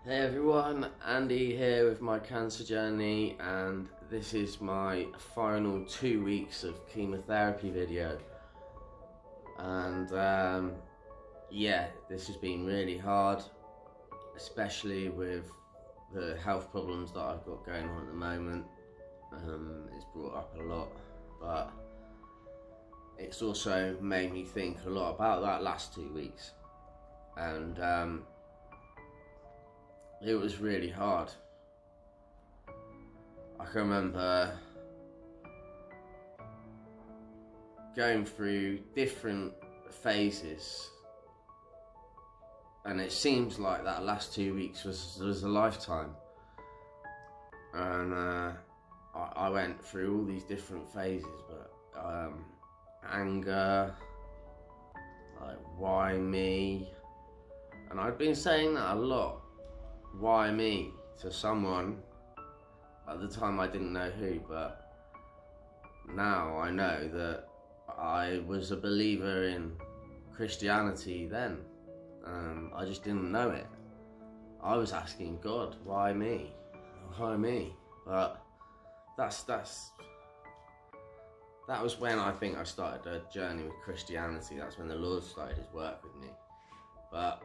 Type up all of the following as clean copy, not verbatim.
Hey everyone, Andy here with my cancer journey, and this is my final 2 weeks of chemotherapy video. And yeah, this has been really hard, especially with the health problems that I've got going on at the moment. It's brought up a lot, but it's also made me think a lot about that last 2 weeks. And it was really hard. I can remember going through different phases, and it seems like that last 2 weeks was a lifetime. And I went through all these different phases, but anger, like why me? And I'd been saying that a lot. Why me? To someone. At the time I didn't know who, but now I know that I was a believer in Christianity then. I just didn't know it. I was asking God, why me? Why me? But that was when I think I started a journey with Christianity. That's when the Lord started his work with me. But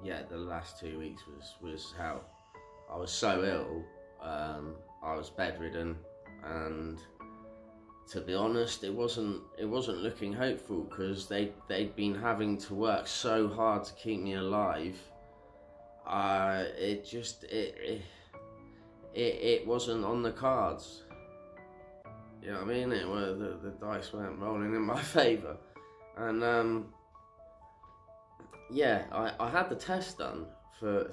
yeah, the last 2 weeks was hell. I was so ill. I was bedridden, and to be honest, it wasn't looking hopeful, because they'd been having to work so hard to keep me alive. It wasn't on the cards. You know what I mean? The dice weren't rolling in my favour, and yeah, I had the test done to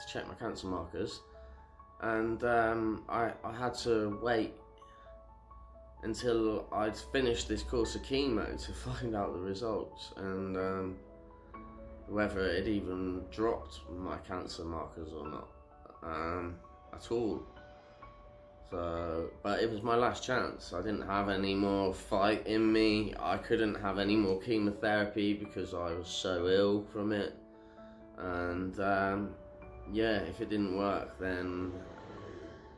check my cancer markers, and I had to wait until I'd finished this course of chemo to find out the results, and whether it even dropped my cancer markers or not at all. So, but it was my last chance. I didn't have any more fight in me. I couldn't have any more chemotherapy because I was so ill from it. And yeah, if it didn't work, then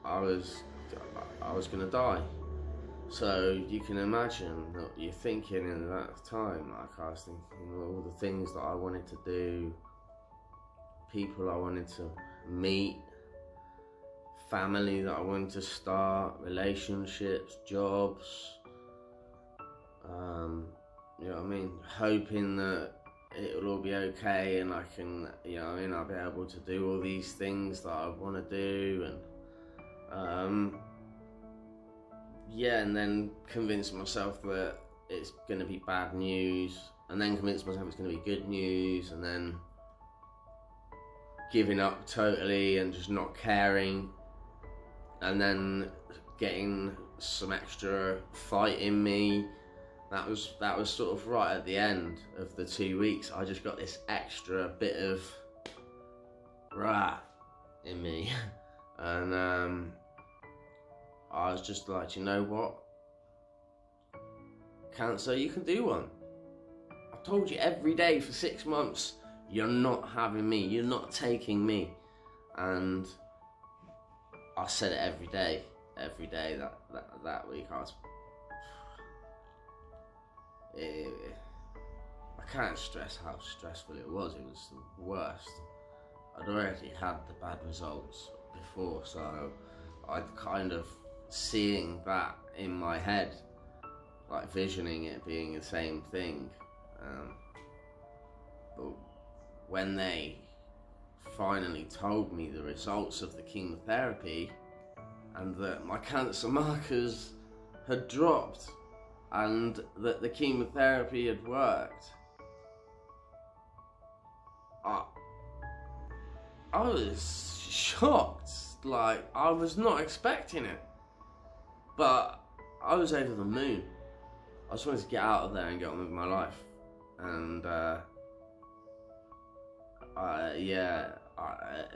I was gonna die. So you can imagine what you're thinking in that time. Like, I was thinking all the things that I wanted to do, people I wanted to meet, family that I wanted to start, relationships, jobs, you know what I mean, hoping that it'll all be okay and I can, you know what I mean, I'll be able to do all these things that I want to do, and yeah, and then convince myself that it's going to be bad news, and then convince myself it's going to be good news, and then giving up totally and just not caring, and then getting some extra fight in me. That was sort of right at the end of the 2 weeks. I just got this extra bit of rah in me, and I was just like, you know what, cancer, you can do one. I've told you every day for 6 months, you're not having me, you're not taking me. And I said it every day that week. I can't stress how stressful it was. It was the worst. I'd already had the bad results before, so I'd kind of seeing that in my head, like visioning it being the same thing. But when they finally told me the results of the chemotherapy and that my cancer markers had dropped and that the chemotherapy had worked, I was shocked. Like, I was not expecting it, but I was over the moon. I just wanted to get out of there and get on with my life, and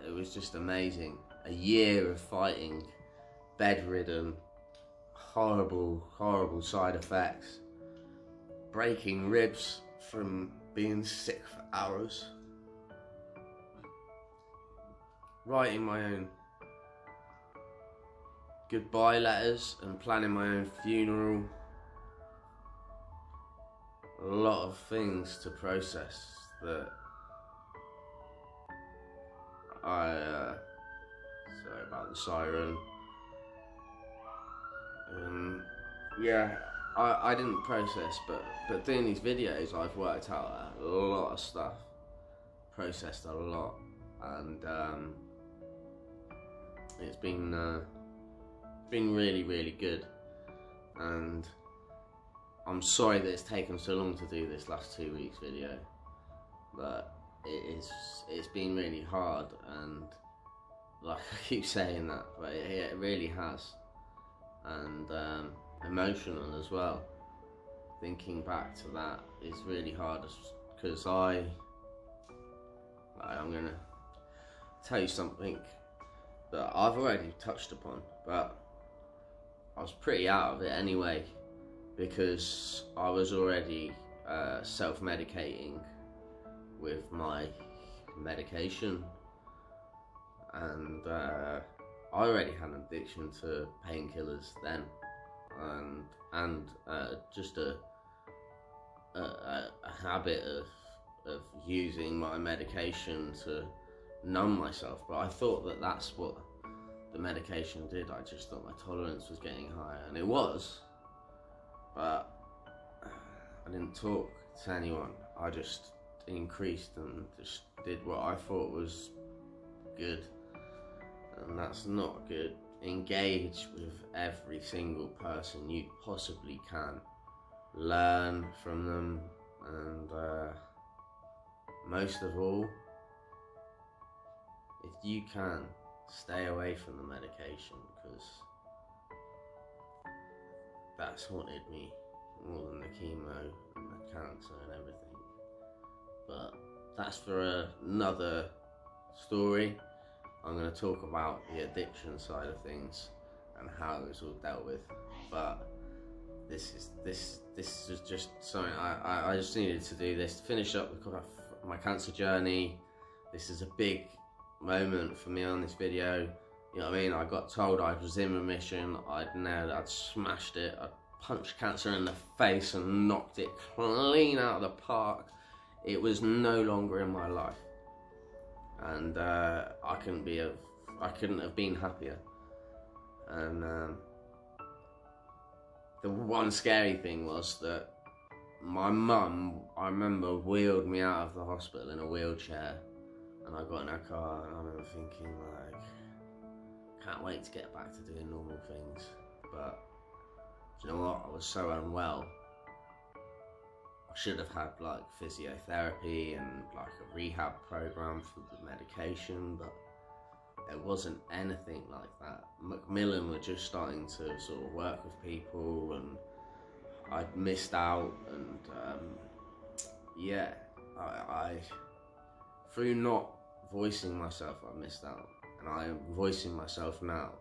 it was just amazing. A year of fighting, bedridden, horrible side effects, breaking ribs from being sick for hours, writing my own goodbye letters and planning my own funeral. A lot of things to process that sorry about the siren. Yeah, I didn't process, but doing these videos I've worked out a lot of stuff, processed a lot, and it's been really, really good. And I'm sorry that it's taken so long to do this last 2 weeks video, but it's been really hard, and like I keep saying that, but it really has, and emotional as well. Thinking back to that is really hard, because I'm gonna tell you something that I've already touched upon, but I was pretty out of it anyway, because I was already self-medicating with my medication, and I already had an addiction to painkillers then, and just a habit of using my medication to numb myself. But I thought that that's what the medication did. I just thought my tolerance was getting higher, and it was, but I didn't talk to anyone. I just increased and just did what I thought was good, and that's not good. Engage with every single person you possibly can, learn from them, and most of all, if you can, stay away from the medication, because that's haunted me more than the chemo and the cancer and everything. But that's for another story. I'm going to talk about the addiction side of things and how it was all dealt with. But this is just something I just needed to do this to finish up my cancer journey. This is a big moment for me on this video. You know what I mean? I got told I was in remission. I'd smashed it. I'd punched cancer in the face and knocked it clean out of the park. It was no longer in my life, and I couldn't have been happier. And the one scary thing was that my mum, I remember, wheeled me out of the hospital in a wheelchair, and I got in her car, and I remember thinking, like, can't wait to get back to doing normal things. But do you know what? I was so unwell. I should have had like physiotherapy and like a rehab program for the medication, but there wasn't anything like that. Macmillan were just starting to sort of work with people, and I'd missed out, and yeah, I through not voicing myself, I missed out, and I am voicing myself now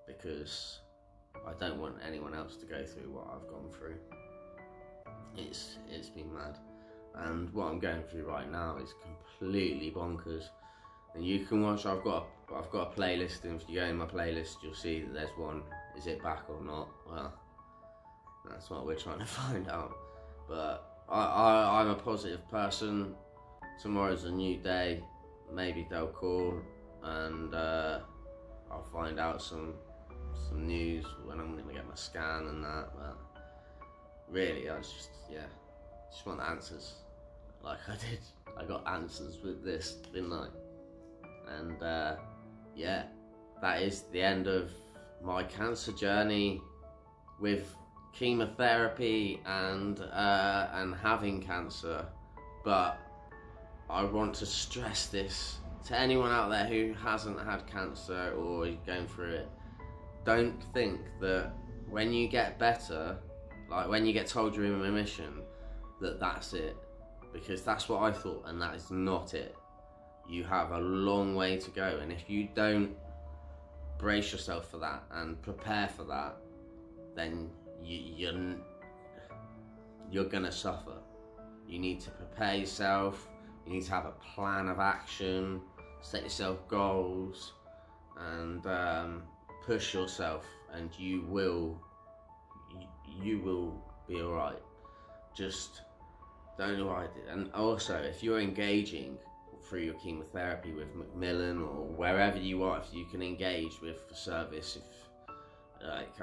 because I don't want anyone else to go through what I've gone through. It's been mad, and what I'm going through right now is completely bonkers. And you can watch. I've got a playlist, and if you go in my playlist, you'll see that there's one. Is it back or not? Well, that's what we're trying to find out. But I'm a positive person. Tomorrow's a new day. Maybe they'll call, and I'll find out some news when I'm gonna get my scan and that. But really, I just want answers, like I did. I got answers with this, didn't I? And yeah, that is the end of my cancer journey with chemotherapy and having cancer. But I want to stress this to anyone out there who hasn't had cancer or is going through it. Don't think that when you get better, like when you get told you're in remission, that's it. Because that's what I thought, and that is not it. You have a long way to go, and if you don't brace yourself for that and prepare for that, then you're gonna suffer. You need to prepare yourself. You need to have a plan of action. set yourself goals, and push yourself, and you will be alright. Just don't know what I did. And also, if you're engaging through your chemotherapy with Macmillan or wherever you are, if you can engage with the service, if like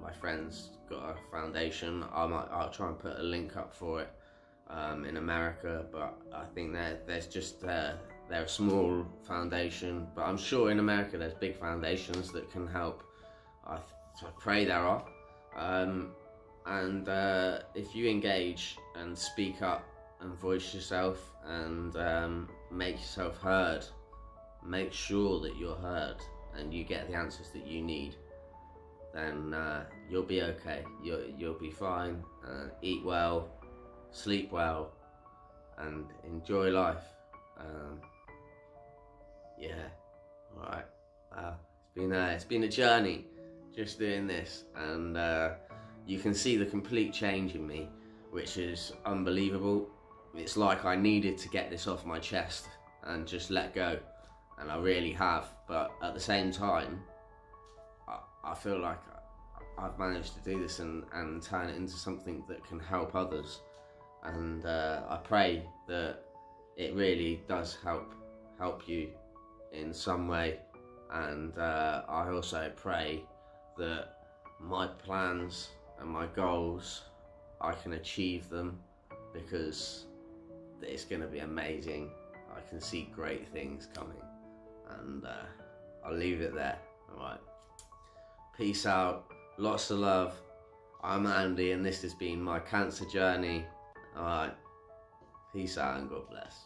my friend's got a foundation, I'll try and put a link up for it in America, but I think there's just they're a small foundation, but I'm sure in America there's big foundations that can help. I pray there are. And if you engage and speak up and voice yourself and make yourself heard, make sure that you're heard and you get the answers that you need, then you'll be okay. You'll be fine. Eat well, sleep well, and enjoy life. Yeah, all right. It's been a journey just doing this, and you can see the complete change in me, which is unbelievable. It's like I needed to get this off my chest and just let go, and I really have. But at the same time, I feel like I've managed to do this and turn it into something that can help others. And I pray that it really does help you in some way. And I also pray that my plans and my goals, I can achieve them, because it's going to be amazing. I can see great things coming, and I'll leave it there. Alright, peace out, lots of love. I'm Andy, and this has been my cancer journey. Alright, peace out and God bless.